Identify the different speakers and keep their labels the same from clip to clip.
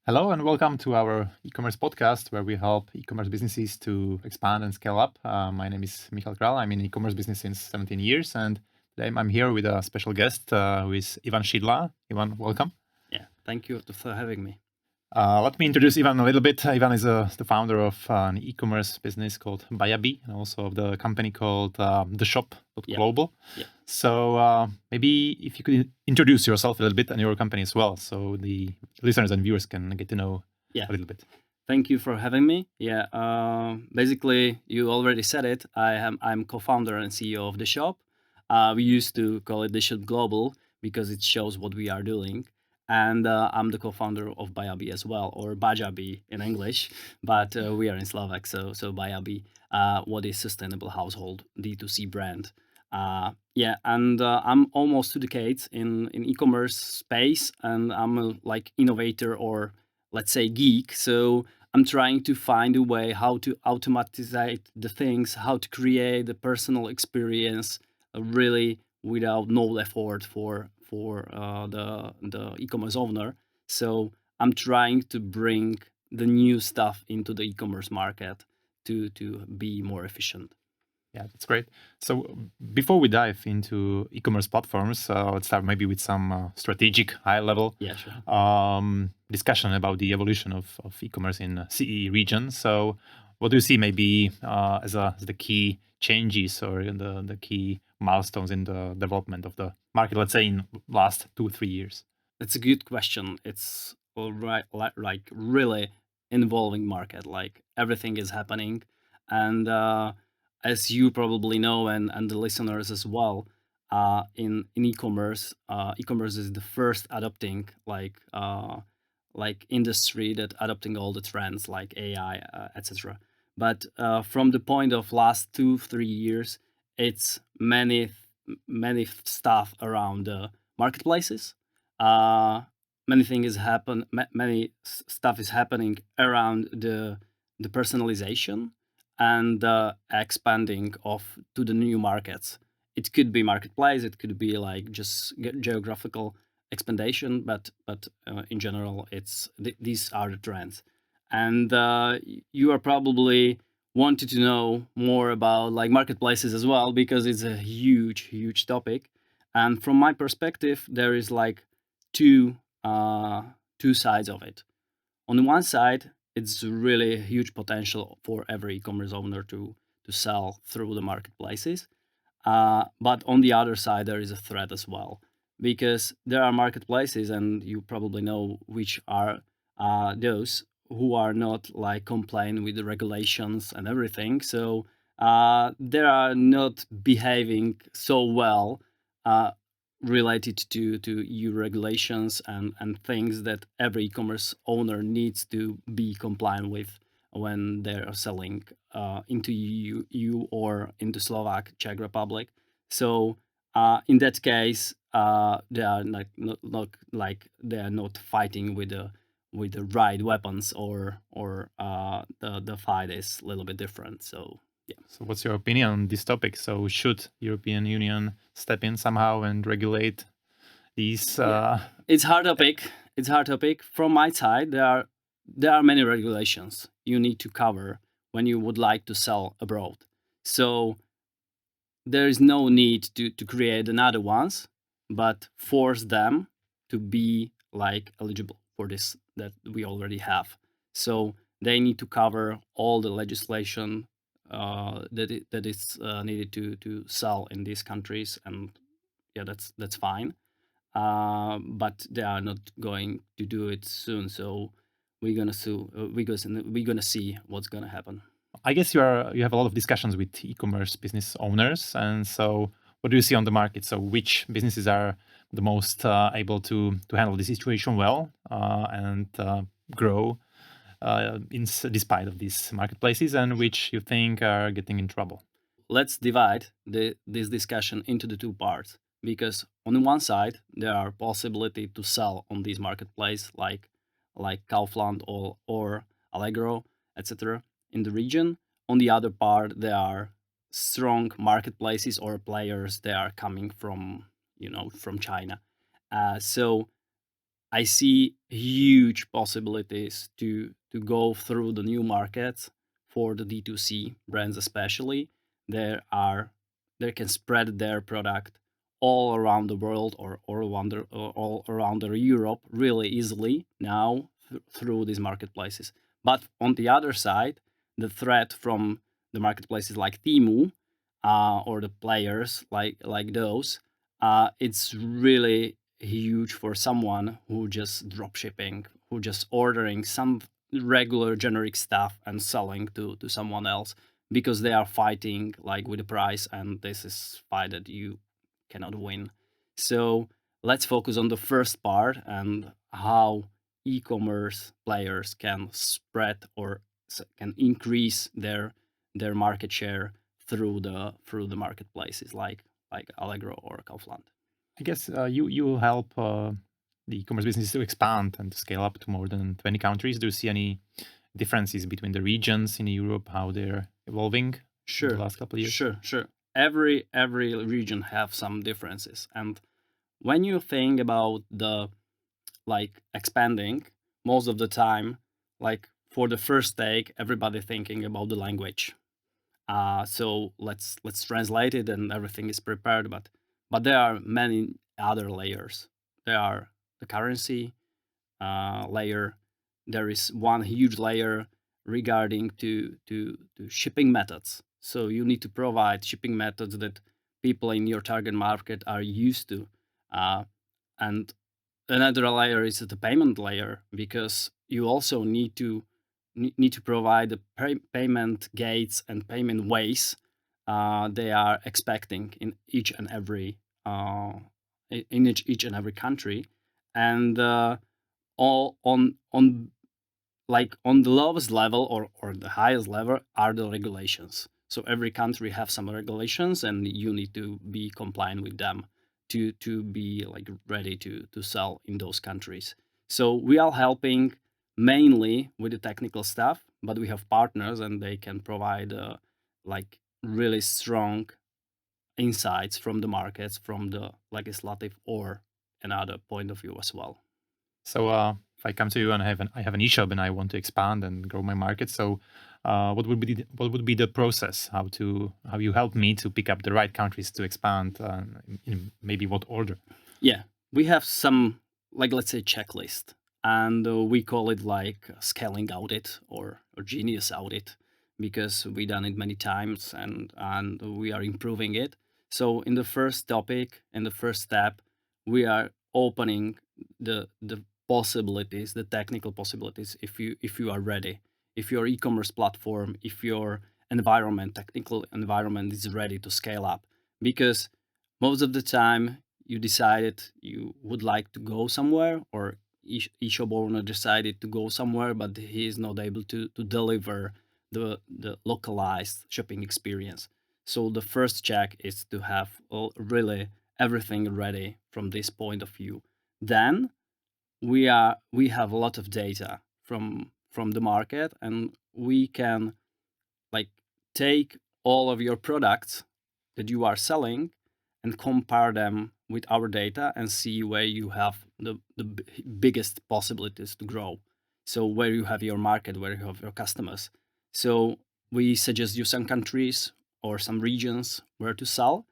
Speaker 1: Hello and welcome to our e-commerce podcast where we help e-commerce businesses to expand and scale up. My name is Michal Kral. I'm in e-commerce business since 17 years and today I'm here with a special guest who is Ivan Šidla. Ivan, welcome.
Speaker 2: Yeah, thank you for having me.
Speaker 1: Let me introduce Ivan a little bit. Ivan is the founder of an e-commerce business called Buyabi and also of the company called TheShop.global.
Speaker 2: Yeah.
Speaker 1: So maybe if you could introduce yourself a little bit and your company as well so the listeners and viewers can get to know a little bit.
Speaker 2: Thank you for having me. Yeah, basically you already said it. I'm co-founder and CEO of The Shop. We used to call it TheShop.global because it shows what we are doing. And I'm the co-founder of Buyabi as well, or Bajabi in English, but we are in Slovak, so Buyabi, what is sustainable household D2C brand. And I'm almost 2 decades in e-commerce space, and I'm a like innovator or let's say geek. So I'm trying to find a way how to automatize the things, how to create the personal experience really without no effort for the e-commerce owner. So I'm trying to bring the new stuff into the e-commerce market to be more efficient.
Speaker 1: Yeah, that's great. So before we dive into e-commerce platforms, let's start maybe with some strategic high-level discussion about the evolution of e-commerce in CEE region. So what do you see maybe as the key changes or the key milestones in the development of the market, let's say in last 2-3 years?
Speaker 2: It's a good question. It's all right, like really involving market. Like everything is happening, and as you probably know, and the listeners as well, in e-commerce, e-commerce is the first adopting like industry that adopting all the trends like AI, etc. But from the point of last 2-3 years, it's many stuff around the marketplaces. uh, Many things happen, many stuff is happening around the personalization and the expanding of to the new markets. It could be marketplace, it could be like just geographical expandation, but in general, it's these are the trends. And you are probably wanted to know more about like marketplaces as well because it's a huge topic. And from my perspective, there is like two two sides of it. On the one side, it's really a huge potential for every e-commerce owner to sell through the marketplaces. But on the other side, there is a threat as well because there are marketplaces, and you probably know which are those who are not like complying with the regulations and everything. So they are not behaving so well uh, related to EU regulations and things that every e-commerce owner needs to be compliant with when they are selling into EU or into Slovak, Czech Republic. So in that case, they are not like they are not fighting with the right weapons, or the fight is a little bit different. So yeah.
Speaker 1: So what's your opinion on this topic? So should European Union step in somehow and regulate these?
Speaker 2: It's hard topic. It's hard topic. From my side, there are many regulations you need to cover when you would like to sell abroad. So there is no need to create another ones, but force them to be like eligible for this that we already have. So they need to cover all the legislation that is needed to sell in these countries, and yeah, that's fine. But they are not going to do it soon. So we're gonna we're gonna see what's gonna happen.
Speaker 1: I guess you have a lot of discussions with e-commerce business owners, and so what do you see on the market? So which businesses are the most able to handle the situation well and grow despite of these marketplaces, and which you think are getting in trouble?
Speaker 2: Let's divide this discussion into the two parts, because on the one side there are possibility to sell on these marketplace like Kaufland or Allegro, etc. in the region. On the other part, there are strong marketplaces or players that are coming from from China. So I see huge possibilities to go through the new markets for the D2C brands, especially. They can spread their product all around the world, or all around Europe really easily now through these marketplaces. But on the other side, the threat from the marketplaces like Temu, or the players like those, it's really huge for someone who just drop shipping, who just ordering some regular generic stuff and selling to someone else, because they are fighting like with the price, and this is fight that you cannot win. So let's focus on the first part and how e-commerce players can spread or can increase their market share through the marketplaces like Allegro or Kaufland.
Speaker 1: I guess you help the e-commerce business to expand and to scale up to more than 20 countries. Do you see any differences between the regions in Europe, how they're evolving in the last couple of years?
Speaker 2: Sure. Every region have some differences, and when you think about the like expanding, most of the time, like for the first take, everybody thinking about the language. So let's translate it, and everything is prepared. But there are many other layers. There are the currency layer. There is one huge layer regarding to shipping methods. So you need to provide shipping methods that people in your target market are used to. And another layer is the payment layer, because you also need to provide the payment gates and payment ways they are expecting in each and every country. And all on like on the lowest level or the highest level are the regulations. So every country have some regulations, and you need to be compliant with them to be like ready to sell in those countries. So we are helping mainly with the technical stuff, but we have partners, and they can provide like really strong insights from the markets, from the legislative or another point of view as well.
Speaker 1: So if I come to you and I have an e-shop and I want to expand and grow my market, so what would be the process? How you help me to pick up the right countries to expand? In maybe what order?
Speaker 2: Yeah, we have some, like, let's say, checklist, and we call it like scaling audit or genius audit, because we done it many times, and we are improving it. So in the first topic, in the first step, we are opening the possibilities, the technical possibilities, if you are ready, if your e-commerce platform, if your technical environment is ready to scale up. Because most of the time you decided you would like to go somewhere, or e-shop owner decided to go somewhere, but he is not able to deliver the localized shopping experience. So the first check is to have really everything ready from this point of view. Then we have a lot of data from the market, and we can like take all of your products that you are selling and compare them with our data and see where you have the biggest possibilities to grow. So where you have your market, where you have your customers. So we suggest you some countries or some regions where to sell.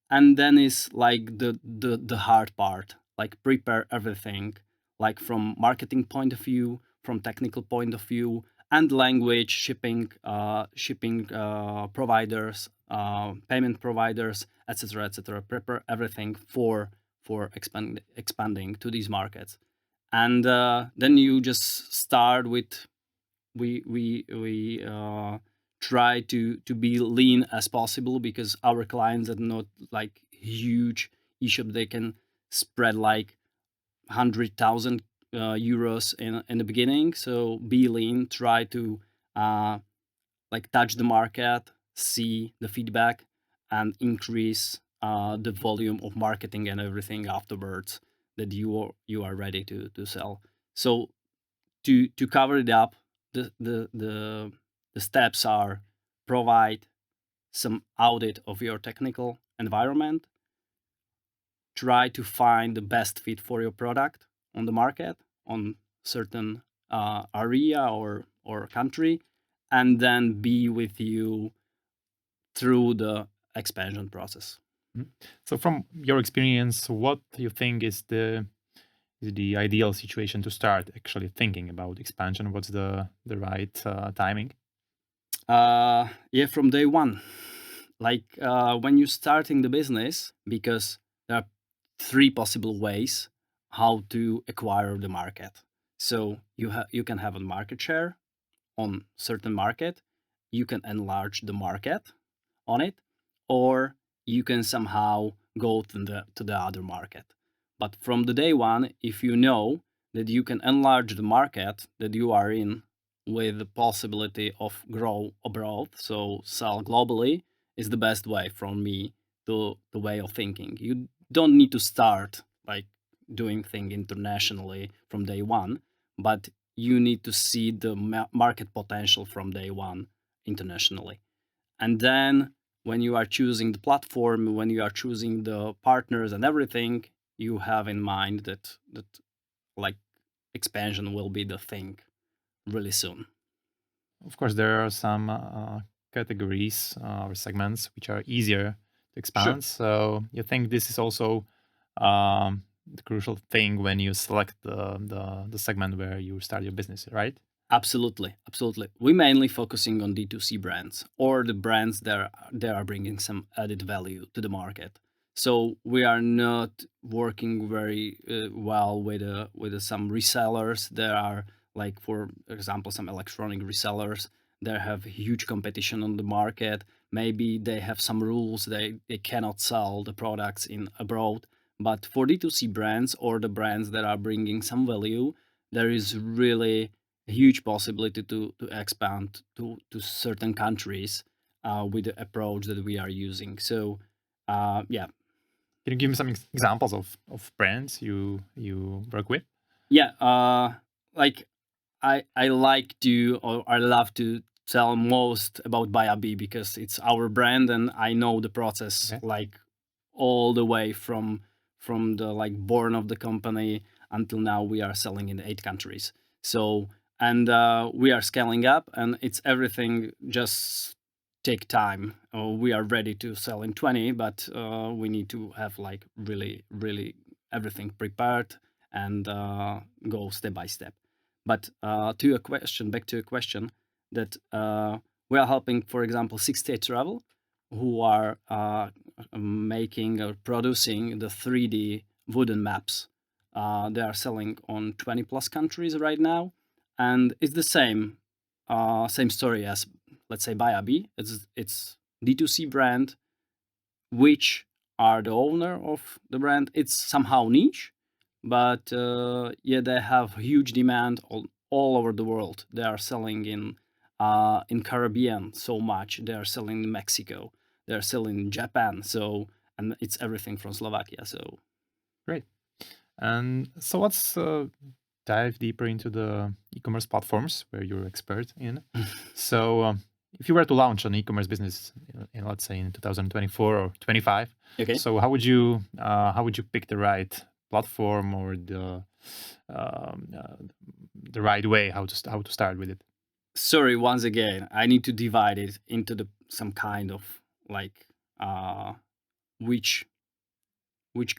Speaker 2: And then is like the hard part, like prepare everything, like from marketing point of view, from technical point of view, and language, shipping providers, payment providers, etc., etc. Prepare everything for expanding to these markets, and then you just start with we try to be lean as possible, because our clients are not like huge e-shop. They can spread like 100,000 euros in the beginning. So be lean, try to like touch the market, see the feedback, and increase the volume of marketing and everything afterwards that you are ready to sell. So to cover it up, the steps are: provide some audit of your technical environment, try to find the best fit for your product on the market, on certain area or country, and then be with you through the expansion process.
Speaker 1: So from your experience, what do you think is the ideal situation to start actually thinking about expansion? What's the right timing?
Speaker 2: Yeah, from day one. Like when you're starting the business, because there are three possible ways how to acquire the market. So you can have a market share on certain market, you can enlarge the market on it, or you can somehow go to the other market. But from the day one, if you know that you can enlarge the market that you are in with the possibility of grow abroad, so sell globally, is the best way from me to the way of thinking. You don't need to start like doing thing internationally from day one, but you need to see the market potential from day one internationally. And then when you are choosing the platform, when you are choosing the partners and everything, you have in mind that like expansion will be the thing really soon.
Speaker 1: Of course, there are some categories or segments which are easier to expand.
Speaker 2: Sure.
Speaker 1: So you think this is also the crucial thing when you select the segment where you start your business, right?
Speaker 2: Absolutely, absolutely. We're mainly focusing on D2C brands or the brands that are bringing some added value to the market. So we are not working very well with some resellers. There are like, for example, some electronic resellers. They have huge competition on the market. Maybe they have some rules. They cannot sell the products in abroad. But for D2C brands or the brands that are bringing some value, there is really a huge possibility to expand to certain countries with the approach that we are using. So yeah.
Speaker 1: Can you give me some examples of brands you work with?
Speaker 2: Yeah, like I like to, or I love to tell most about BuyAB because it's our brand and I know the process like all the way from the like born of the company until now. We are selling in 8 countries. So and we are scaling up, and it's everything just take time. We are ready to sell in 20, but we need to have like really everything prepared and go step by step. But to your question, back to your question, that we are helping, for example, 6-State Travel, who are making or producing the 3D wooden maps. They are selling on 20 plus countries right now, and it's the same story as, let's say, BuyAB. It's D2C brand, which are the owner of the brand. It's somehow niche, but yeah, they have huge demand all over the world. They are selling in Caribbean so much. They are selling in Mexico. They are selling in Japan. So, and it's everything from Slovakia. So
Speaker 1: great. And so let's dive deeper into the e-commerce platforms where you're expert in. So if you were to launch an e-commerce business, let's say in 2024 or 25,
Speaker 2: okay.
Speaker 1: So how would you pick the right platform or the right way how to start with it?
Speaker 2: Sorry, once again, I need to divide it into some kind of like which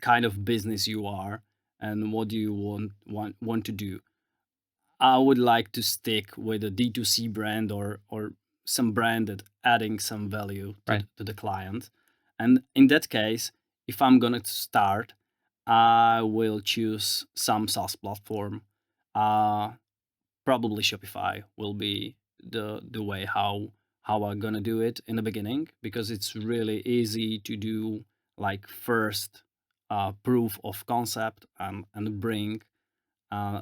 Speaker 2: kind of business you are and what do you want to do. I would like to stick with a D2C brand or some brand that adding some value to the client. And in that case, if I'm going to start, I will choose some SaaS platform. Probably Shopify will be the way how I'm going to do it in the beginning, because it's really easy to do like first proof of concept and bring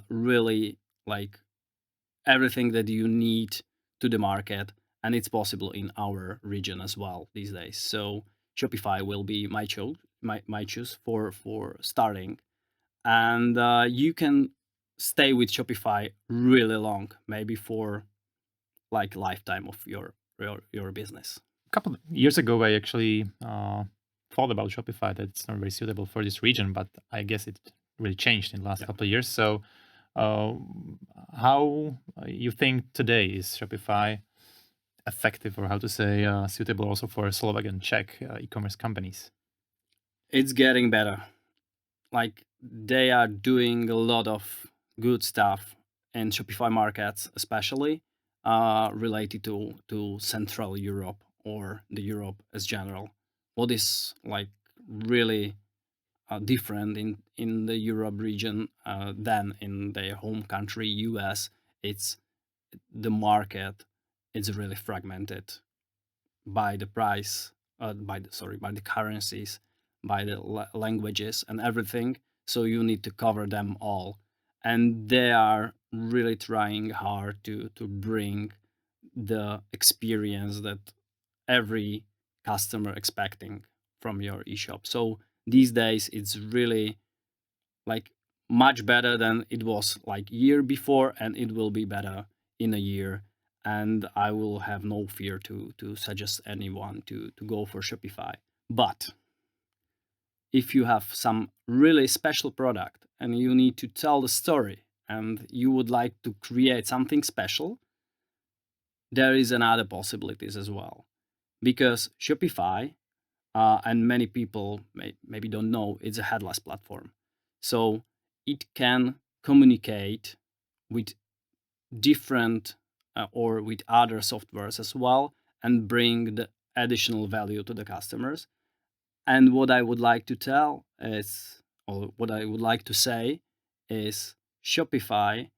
Speaker 2: really like everything that you need to the market, and it's possible in our region as well these days. So Shopify will be my choice for starting, and you can stay with Shopify really long, maybe for like lifetime of your business.
Speaker 1: A couple of years ago, I actually thought about Shopify that it's not very suitable for this region, but I guess it really changed in the last couple of years. So, how you think today is Shopify effective, or how to say suitable also for Slovak and Czech e-commerce companies?
Speaker 2: It's getting better. Like they are doing a lot of good stuff in Shopify markets, especially related to Central Europe or the Europe as general. What is like really different in the Europe region than in their home country US. It's the market is really fragmented by the price, by the currencies, by the languages and everything. So you need to cover them all, and they are really trying hard to bring the experience that every customer expecting from your eShop. So these days it's really like much better than it was like year before, and it will be better in a year. And I will have no fear to suggest anyone to go for Shopify. But if you have some really special product and you need to tell the story and you would like to create something special, there is another possibilities as well. Because Shopify, and many people maybe don't know, it's a headless platform. So it can communicate with different or with other softwares as well and bring the additional value to the customers. And what I would like to tell is, or what I would like to say is, Shopify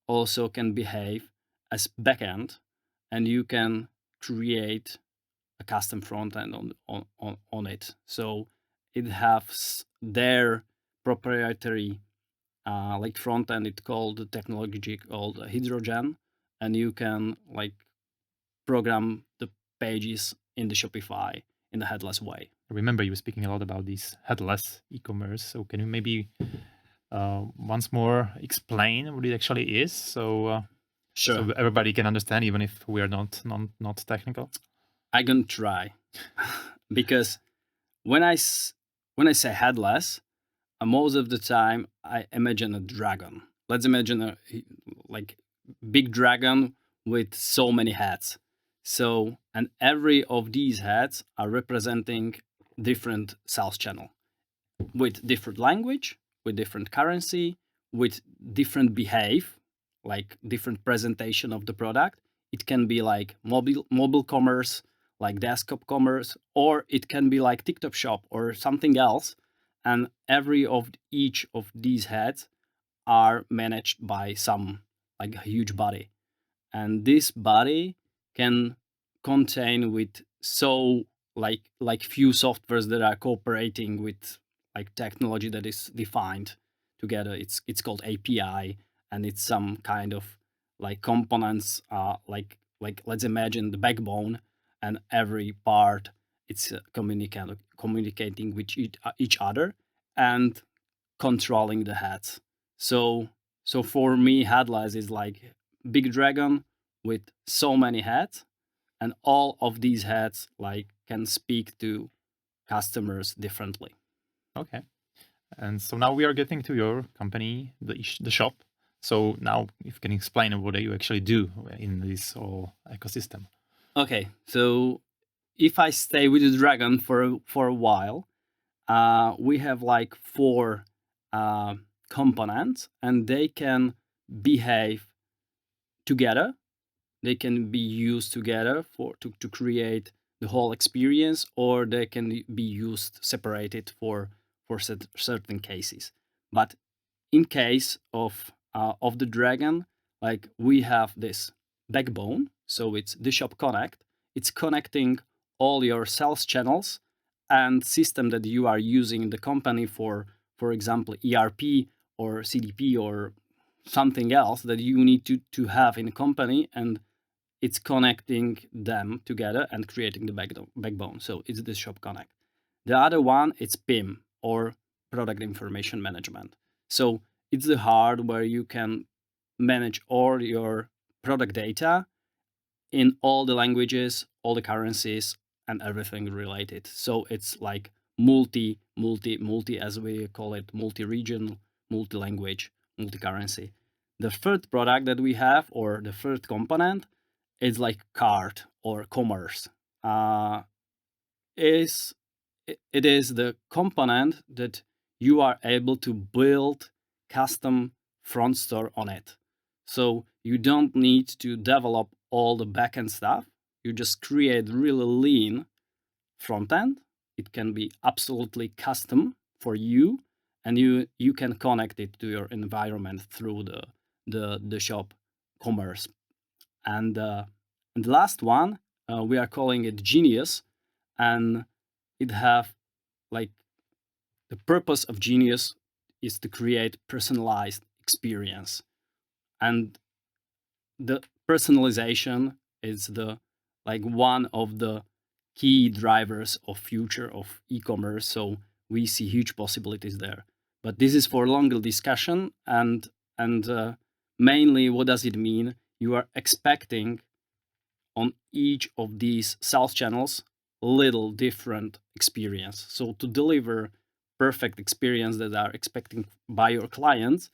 Speaker 2: also can behave as backend, and you can create a custom front end on it. So it has their proprietary like front end. It's called the technology called Hydrogen, and you can like program the pages in the Shopify in a headless way.
Speaker 1: I remember you were speaking a lot about this headless e-commerce. So can you maybe once more explain what it actually is? So
Speaker 2: Sure.
Speaker 1: so everybody can understand, even if we are not technical.
Speaker 2: I can try because when I say headless, most of the time I imagine a dragon. Let's imagine a like big dragon with so many heads. So, and every of these heads are representing different sales channel with different language, with different currency, with different behave, like different presentation of the product. It can be like mobile commerce, like desktop commerce, or it can be like TikTok shop or something else. And every of each of these heads are managed by some like a huge body, and this body can contain with so like few softwares that are cooperating with like technology that is defined together. It's called API, and it's some kind of like components, like let's imagine the backbone, and every part it's communicating with each other and controlling the heads. So for me, Headless is like big dragon with so many heads, and all of these heads like can speak to customers differently.
Speaker 1: Okay. And so now we are getting to your company, the shop. So now, if you can explain what you actually do in this whole ecosystem.
Speaker 2: Okay, so if I stay with the dragon for a while, we have like four components, and they can behave together. They can be used together to create the whole experience, or they can be used separated for certain cases. But in case of the dragon, like we have this backbone, so it's the shop connect. It's connecting all your sales channels and system that you are using in the company for example, ERP or CDP or something else that you need to have in a company, and it's connecting them together and creating the backbone. So it's the shop connect. The other one, it's PIM, or product information management. So it's the hard where you can manage all your product data in all the languages, all the currencies, and everything related. So it's like multi, as we call it, multi-region, multi-language, multi-currency. The third product that we have, or the third component, is like cart or commerce. It is the component that you are able to build custom front store on it. So you don't need to develop all the backend stuff. You just create really lean front end. It can be absolutely custom for you, and you can connect it to your environment through the shop commerce. And the last one, we are calling it Genius, and it have like the purpose of Genius is to create personalized experience, and the personalization is the like one of the key drivers of future of e-commerce. So we see huge possibilities there. But this is for longer discussion, and mainly what does it mean? You are expecting on each of these sales channels little different experience. So to deliver perfect experience that are expecting by your clients,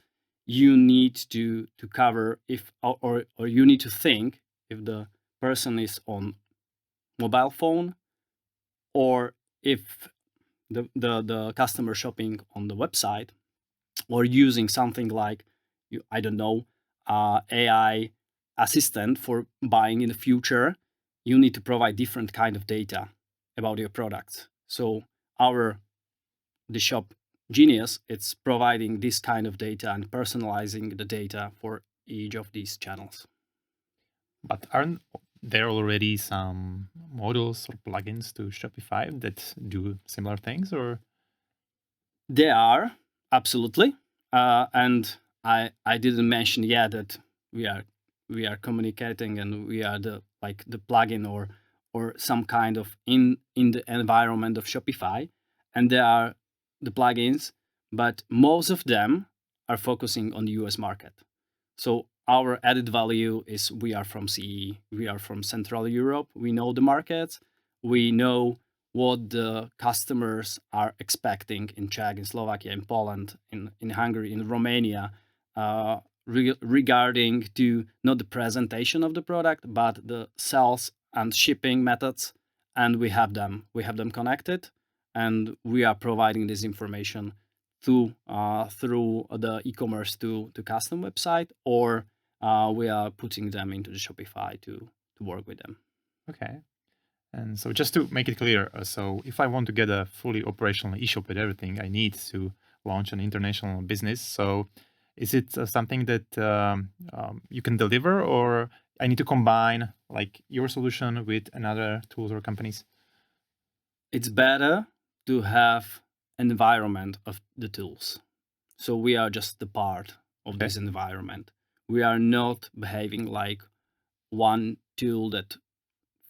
Speaker 2: you need to cover if or you need to think if the person is on mobile phone, or if the customer shopping on the website, or using something like I don't know, AI assistant for buying in the future. You need to provide different kind of data about your products. So the shop Genius, it's providing this kind of data and personalizing the data for each of these channels.
Speaker 1: But aren't there already some modules or plugins to Shopify that do similar things, or?
Speaker 2: There are, absolutely. And I didn't mention yet that we are communicating, and we are the plugin or some kind of in the environment of Shopify, and there are the plugins, but most of them are focusing on the US market. So our added value is we are from CEE, we are from Central Europe, we know the markets, we know what the customers are expecting in Czech, in Slovakia, in Poland, in Hungary, in Romania, regarding to not the presentation of the product, but the sales and shipping methods. And we have them connected, and we are providing this information through the e-commerce to custom website, or we are putting them into the Shopify to work with them.
Speaker 1: Okay. And so just to make it clear, so if I want to get a fully operational e-shop with everything I need to launch an international business, so is it something that you can deliver, or I need to combine like your solution with another tools or companies?
Speaker 2: It's better to have an environment of the tools. So we are just the part of this environment. We are not behaving like one tool that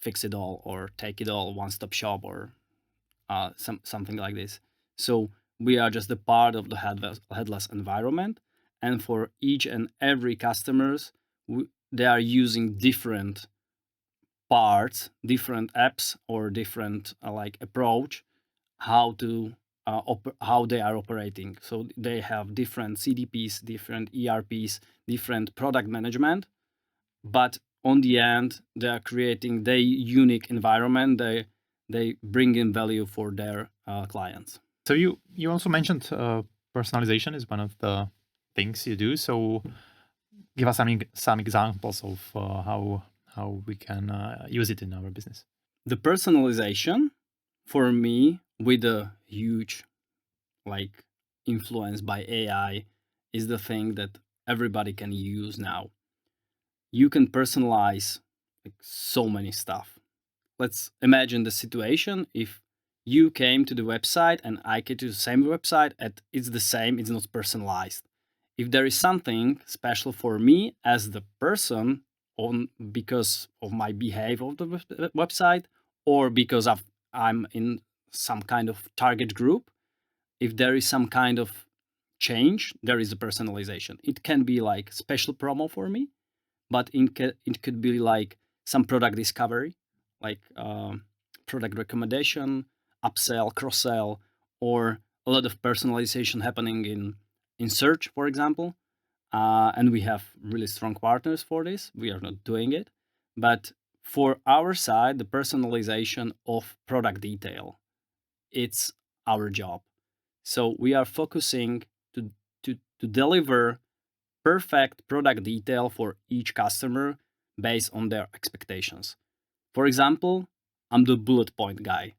Speaker 2: fix it all or take it all, one-stop shop, or something like this. So we are just a part of the headless environment, and for each and every customers, they are using different parts, different apps, or different approach how they are operating. So they have different CDPs, different ERPs, different product management, but on the end, they are creating their unique environment. They bring in value for their clients.
Speaker 1: So you also mentioned personalization is one of the things you do. So give us some examples of how we can use it in our business.
Speaker 2: The personalization, for me, with a huge influence by AI, is the thing that everybody can use now. You can personalize so many stuff. Let's imagine the situation if you came to the website and I came to the same website, and it's the same, it's not personalized. If there is something special for me as the person because of my behavior of the website, or because I'm in some kind of target group, if there is some kind of change, there is a personalization. It can be like special promo for me, but it could be like some product discovery, like product recommendation, upsell, cross-sell, or a lot of personalization happening in in search, for example, and we have really strong partners for this. We are not doing it, but for our side, the personalization of product detail, it's our job. So we are focusing to deliver perfect product detail for each customer based on their expectations. For example, I'm the bullet point guy.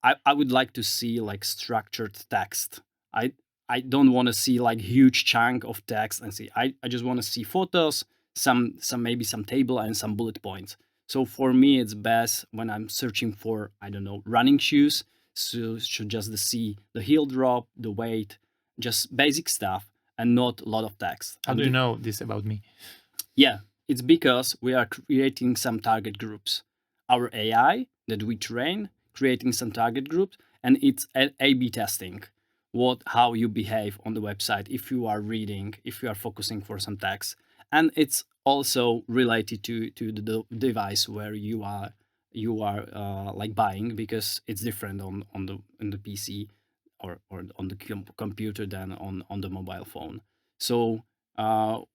Speaker 2: I would like to see like structured text. I don't want to see like huge chunk of text and see. I just want to see photos, some maybe some table and some bullet points. So for me, it's best when I'm searching for, I don't know, running shoes. So should just see the heel drop, the weight, just basic stuff, and not a lot of text.
Speaker 1: How do you know this about me?
Speaker 2: Yeah, it's because we are creating some target groups. Our AI that we train, creating some target groups, and it's A/B testing how you behave on the website if you are reading, if you are focusing for some text, and it's also related to the device where you are like buying, because it's different on the PC or on the computer than on the mobile phone. So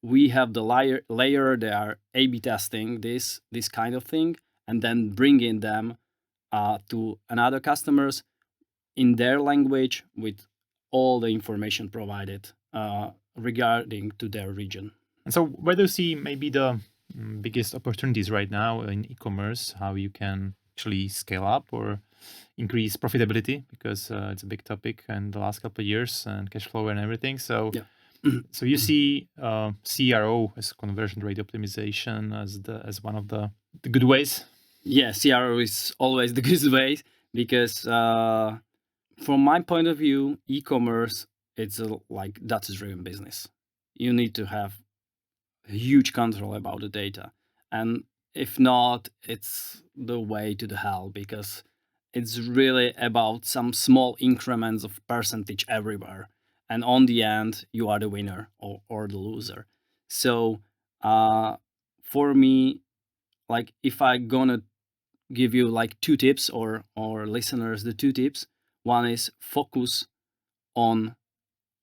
Speaker 2: we have the layer they are A/B testing this kind of thing, and then bringing them to another customers in their language with all the information provided regarding to their region.
Speaker 1: And so, where do you see maybe the biggest opportunities right now in e-commerce? How you can actually scale up or increase profitability, because it's a big topic in the last couple of years, and cash flow and everything. So, so you see CRO as conversion rate optimization as one of the good ways.
Speaker 2: Yeah, CRO is always the good way, because from my point of view, e-commerce, it's like data-driven business. You need to have huge control about the data, and if not, it's the way to the hell, because it's really about some small increments of percentage everywhere, and on the end you are the winner or the loser. So for me, like if I gonna give you like two tips, or listeners the two tips, one is focus on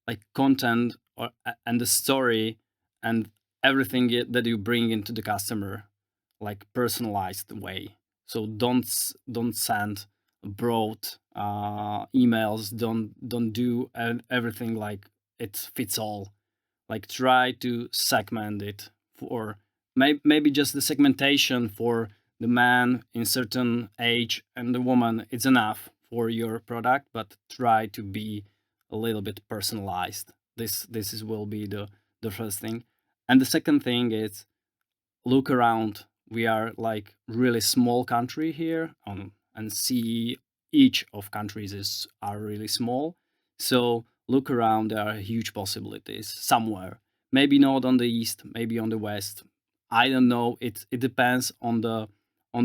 Speaker 2: like content and the story and everything that you bring into the customer, like personalized way. So don't send broad emails, don't do everything like it fits all. Like try to segment it for maybe just the segmentation for the man in certain age and the woman, it's enough for your product, but try to be a little bit personalized. This will be the first thing. And the second thing is look around. We are like really small country here, and CEE, each of countries are really small. So look around, there are huge possibilities somewhere. Maybe not on the east, maybe on the west. I don't know. It depends on the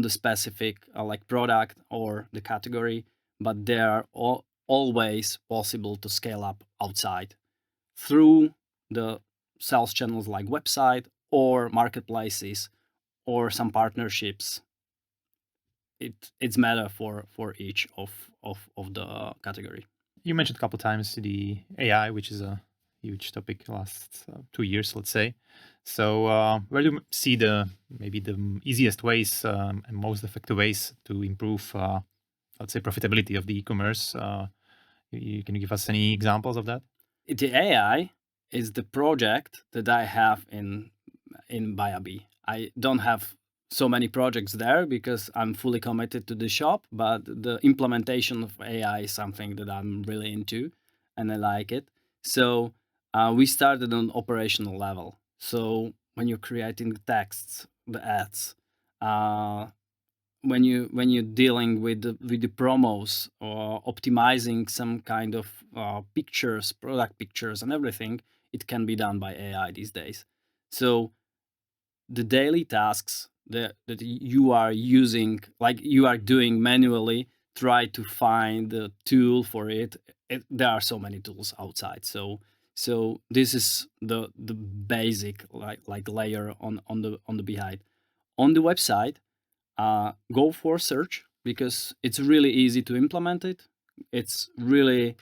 Speaker 2: specific like product or the category, but there are always possible to scale up outside through the sales channels like website or marketplaces or some partnerships. It's matter for each of the category.
Speaker 1: You mentioned a couple of times the AI, which is a huge topic last 2 years, let's say. So where do you see maybe the easiest ways and most effective ways to improve, let's say, profitability of the e-commerce? Can you give us any examples of that?
Speaker 2: The AI is the project that I have in Bayabi. I don't have so many projects there because I'm fully committed to the shop, but the implementation of AI is something that I'm really into and I like it. So we started on operational level. So when you're creating the texts, the ads, when you're dealing with the promos or optimizing some kind of pictures, product pictures and everything, it can be done by AI these days. So the daily tasks that you are using, like you are doing manually, try to find the tool for it. There are so many tools outside. So this is the basic like layer on the behind. On the website, go for search because it's really easy to implement it. It's really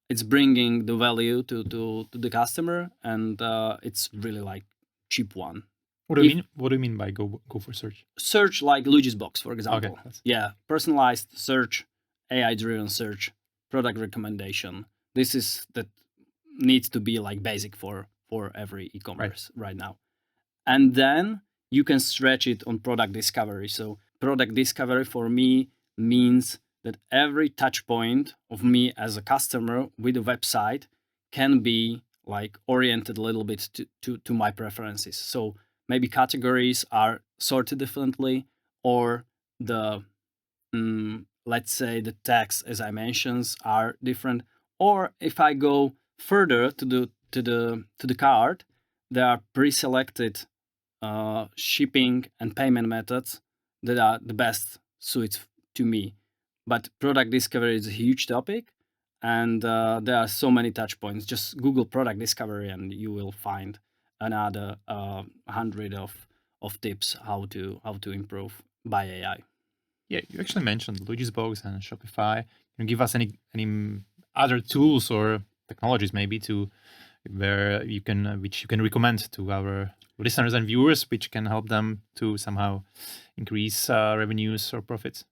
Speaker 2: it's bringing the value to the customer, and it's really like cheap one.
Speaker 1: What do you mean? What do you mean by go for search?
Speaker 2: Search like Luigi's Box, for example.
Speaker 1: Okay.
Speaker 2: Yeah, personalized search, AI-driven search, product recommendation. This is that needs to be like basic for every e-commerce right now. And then you can stretch it on product discovery. So product discovery for me means that every touch point of me as a customer with a website can be like oriented a little bit to my preferences. So maybe categories are sorted differently, or the let's say the tags, as I mentioned, are different. Or if I go further to the cart, there are pre-selected shipping and payment methods that are the best suits to me. But product discovery is a huge topic, and there are so many touch points. Just Google product discovery, and you will find another 100 of tips how to improve by AI.
Speaker 1: Yeah, you actually mentioned Luigi's Box and Shopify. Can you give us any other tools or technologies maybe to where you can which you can recommend to our listeners and viewers, which can help them to somehow increase revenues or profits?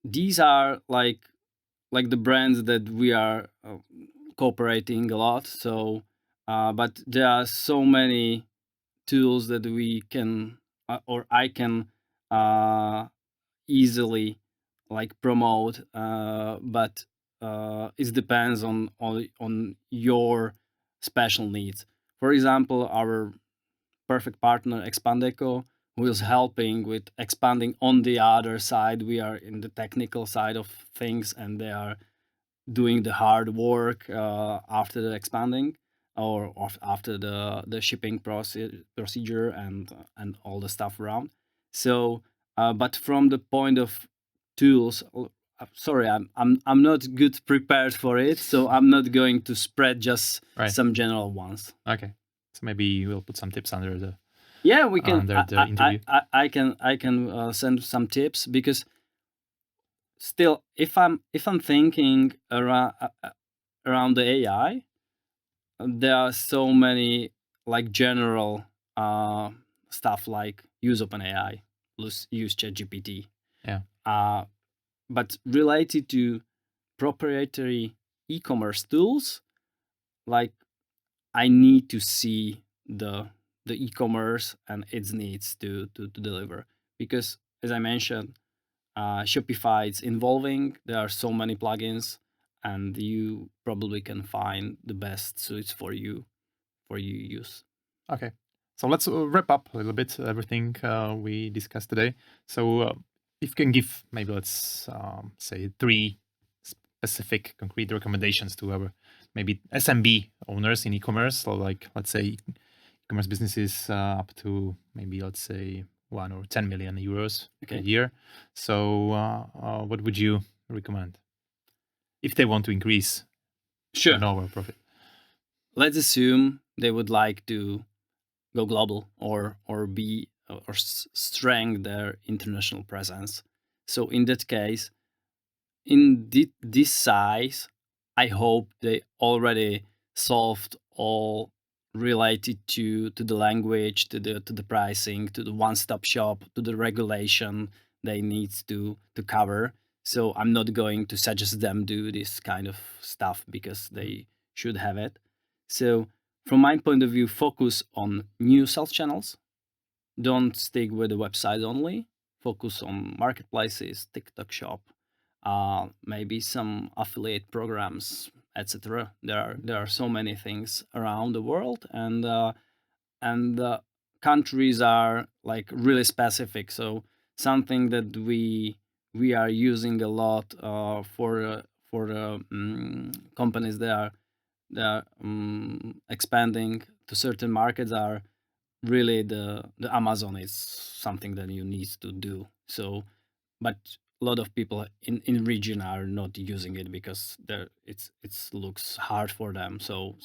Speaker 2: These are like the brands that we are cooperating a lot. So, but there are so many tools that we can or I can easily like promote, but it depends on your special needs. For example, our perfect partner Expandeco, who is helping with expanding on the other side. We are in the technical side of things, and they are doing the hard work after the expanding or after the shipping procedure and all the stuff around. So, but from the point of tools, sorry, I'm not good prepared for it, so I'm not going to spread just some general ones.
Speaker 1: Okay, so maybe we'll put some tips under the
Speaker 2: we can
Speaker 1: under the interview.
Speaker 2: I can send some tips, because still, if I'm thinking around the AI, there are so many like general stuff like use OpenAI, use ChatGPT.
Speaker 1: Yeah.
Speaker 2: But related to proprietary e-commerce tools, like I need to see the e-commerce and its needs to deliver, because as I mentioned, Shopify is evolving. There are so many plugins, and you probably can find the best suits for you use.
Speaker 1: Okay, so let's wrap up a little bit everything we discussed today. So if you can give maybe let's say 3 specific concrete recommendations to our maybe SMB owners in e-commerce, so like let's say e-commerce businesses up to maybe let's say 1 or 10 million euros a year. So what would you recommend if they want to increase turnover profit?
Speaker 2: Let's assume they would like to go global or strengthen their international presence. So in that case, in this size, I hope they already solved all related to the language, to the pricing, to the one-stop shop, to the regulation they need to cover. So I'm not going to suggest them do this kind of stuff, because they should have it. So from my point of view, focus on new sales channels. Don't stick with the website only. Focus on marketplaces, TikTok Shop, maybe some affiliate programs, etc. There are so many things around the world, and countries are like really specific. So something that we are using a lot for companies that are expanding to certain markets are really the Amazon is something that you need to do. So, but a lot of people in region are not using it because it looks hard for them. So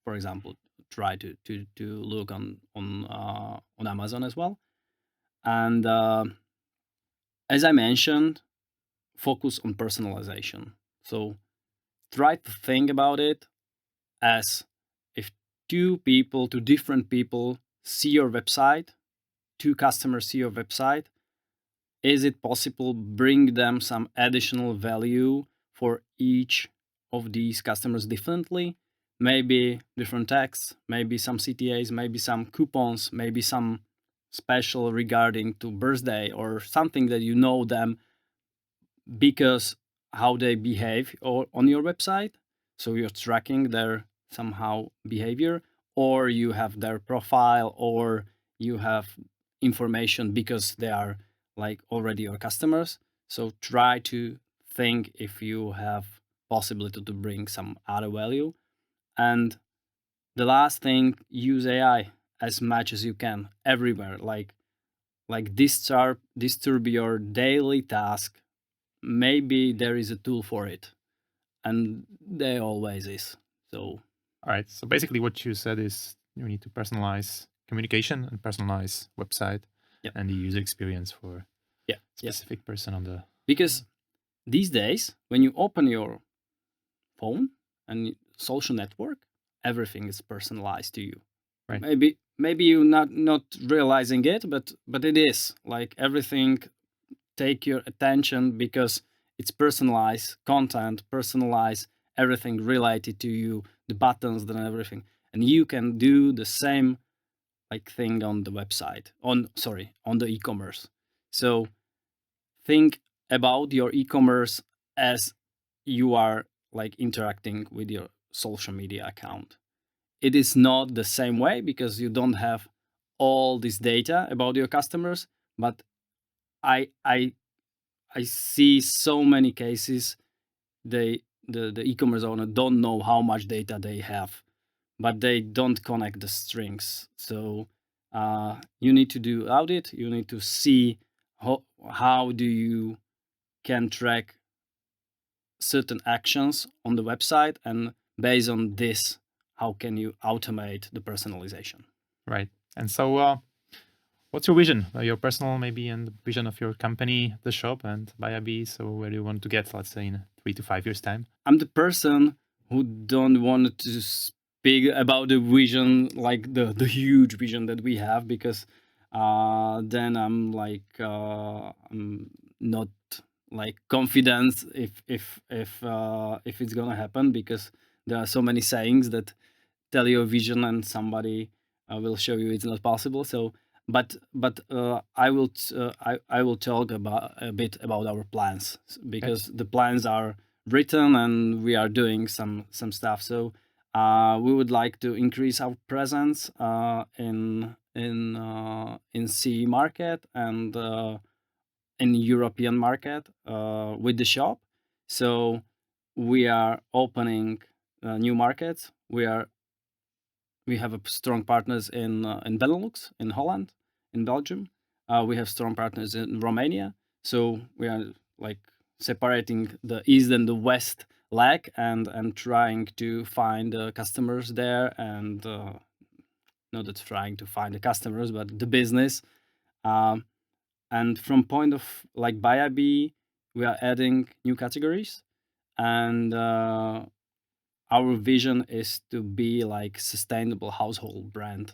Speaker 2: for example, try to look on Amazon as well. And as I mentioned, focus on personalization. So try to think about it as if two different people see your website, two customers see your website, is it possible bring them some additional value for each of these customers differently? Maybe different texts, maybe some CTAs, maybe some coupons, maybe some special regarding to birthday or something that you know them because how they behave on your website. So you're tracking their somehow behavior, or you have their profile, or you have information because they are like already your customers. So try to think if you have possibility to bring some other value. And the last thing, use AI as much as you can everywhere. Like disturb your daily task. Maybe there is a tool for it, and there always is. So
Speaker 1: all right. So basically, what you said is you need to personalize communication and personalize website and the user experience for specific person on the.
Speaker 2: Because these days, when you open your phone and social network, everything is personalized to you.
Speaker 1: Right.
Speaker 2: Maybe you're not realizing it, but it is like everything take your attention because it's personalized content, personalized everything related to you, the buttons and everything. And you can do the same like thing on the website, on the e-commerce. So think about your e-commerce as you are like interacting with your social media account. It is not the same way because you don't have all this data about your customers, but I see so many cases the e-commerce owner don't know how much data they have, but they don't connect the strings. So you need to do audit. You need to see how do you can track certain actions on the website, and based on this, how can you automate the personalization?
Speaker 1: Right. And so what's your vision, your personal maybe, and the vision of your company, the shop and BuyAB? So where do you want to get, let's say, in 3 to 5 years time?
Speaker 2: I'm the person who don't want to speak about the vision, like the huge vision that we have, because then I'm like I'm not like confident if it's gonna happen, because there are so many sayings that tell you a vision and somebody will show you it's not possible. So but I will talk about a bit about our plans, because the plans are written and we are doing some stuff. So we would like to increase our presence in CE market and in European market with the shop. So we are opening new markets. We have strong partners in Benelux, in Holland, in Belgium. We have strong partners in Romania. So we are like separating the east and the west leg, and trying to find customers there, and not that trying to find the customers, but the business. And from point of like BuyAB, we are adding new categories, and our vision is to be like sustainable household brand.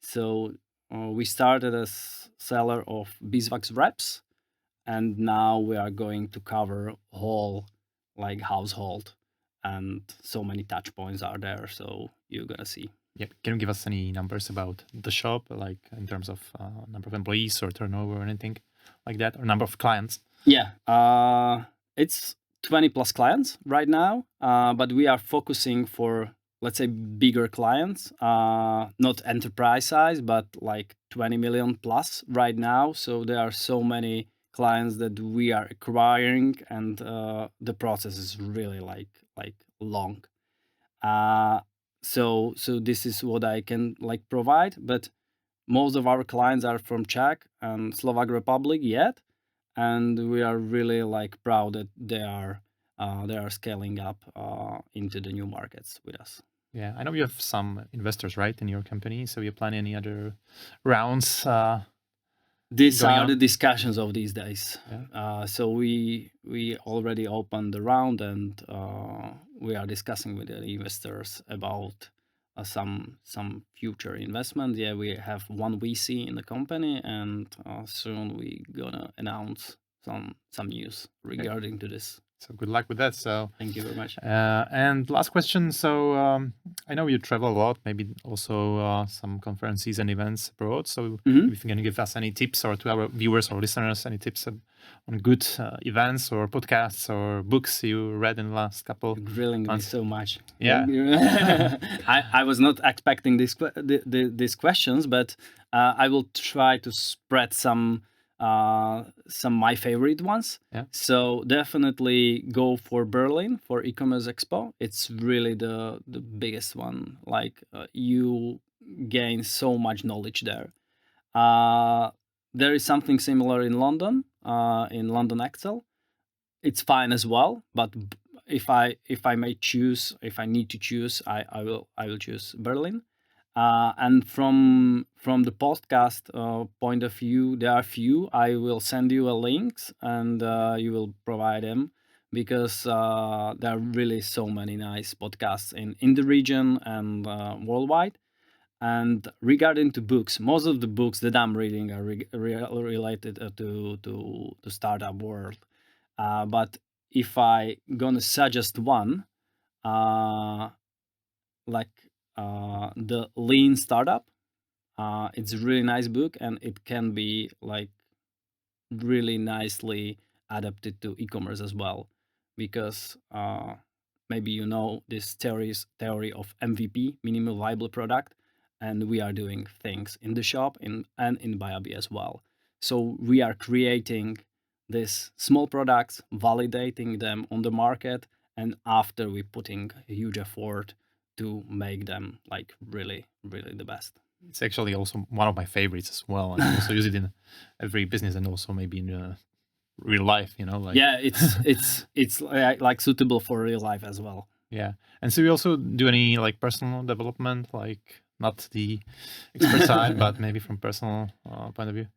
Speaker 2: So we started as seller of beeswax wraps, and now we are going to cover whole like household, and so many touch points are there. So you're gonna see.
Speaker 1: Yeah. Can you give us any numbers about the shop, like in terms of number of employees or turnover or anything like that, or number of clients?
Speaker 2: Yeah, it's 20 plus clients right now, but we are focusing for, let's say, bigger clients, not enterprise size, but like 20 million plus right now. So there are so many clients that we are acquiring, and the process is really like long. So this is what I can like provide, but most of our clients are from Czech and Slovak Republic yet, and we are really like proud that they are scaling up into the new markets with us.
Speaker 1: Yeah, I know you have some investors, right, in your company. So you plan any other rounds?
Speaker 2: These
Speaker 1: going
Speaker 2: are
Speaker 1: on?
Speaker 2: the discussions of these days.
Speaker 1: Yeah.
Speaker 2: So we already opened the round, and we are discussing with the investors about some future investment. Yeah, we have one VC in the company, and soon we gonna announce some news regarding to this.
Speaker 1: So good luck with that. So
Speaker 2: thank you very much.
Speaker 1: And last question. So I know you travel a lot, maybe also some conferences and events abroad. So if you can give us any tips, or to our viewers or listeners, any tips on good events or podcasts or books you read in the last couple
Speaker 2: grilling
Speaker 1: months?
Speaker 2: Me so much.
Speaker 1: Yeah.
Speaker 2: I was not expecting these questions, but I will try to spread some my favorite ones.
Speaker 1: Yeah.
Speaker 2: So definitely go for Berlin for e-commerce expo. It's really the biggest one. Like you gain so much knowledge there. There is something similar in London Excel. It's fine as well, but if I may choose, if I need to choose, I will choose Berlin. And from the podcast point of view, there are few. I will send you a links, and you will provide them, because there are really so many nice podcasts in the region and worldwide. And regarding to books, most of the books that I'm reading are related to startup world. But if I gonna suggest one, the Lean Startup, it's a really nice book, and it can be like really nicely adapted to e-commerce as well, because maybe you know this theory of MVP, minimum viable product, and we are doing things in the shop and in Biobi as well. So we are creating these small products, validating them on the market, and after we putting a huge effort to make them like really the best.
Speaker 1: It's actually also one of my favorites as well. I also use it in every business, and also maybe in real life, like.
Speaker 2: Yeah, it's like suitable for real life as well.
Speaker 1: Yeah. And so you also do any like personal development, like not the expert side, but maybe from personal point of view?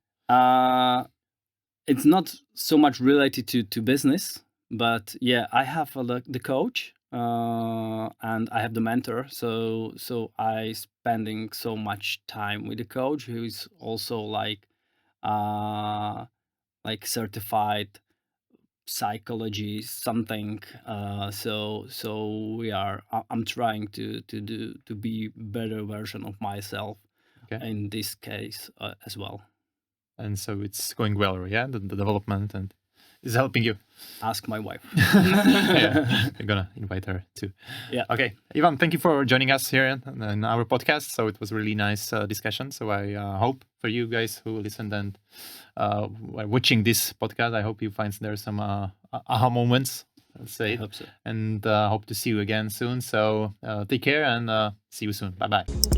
Speaker 2: It's not so much related to business, but yeah, I have the coach, and I have the mentor. So I spending so much time with the coach, who is also like certified psychology something. So we are. I'm trying to be better version of myself.
Speaker 1: Okay.
Speaker 2: In this case as well.
Speaker 1: And so it's going well, yeah, the development, and is helping you.
Speaker 2: Ask my wife.
Speaker 1: Yeah, I'm gonna invite her too.
Speaker 2: Yeah.
Speaker 1: Okay, Ivan, thank you for joining us here in our podcast. So it was a really nice discussion. So I hope for you guys who listened and are watching this podcast, I hope you find there some aha moments. Let's say.
Speaker 2: I hope so.
Speaker 1: And hope to see you again soon. So take care and see you soon. Bye bye.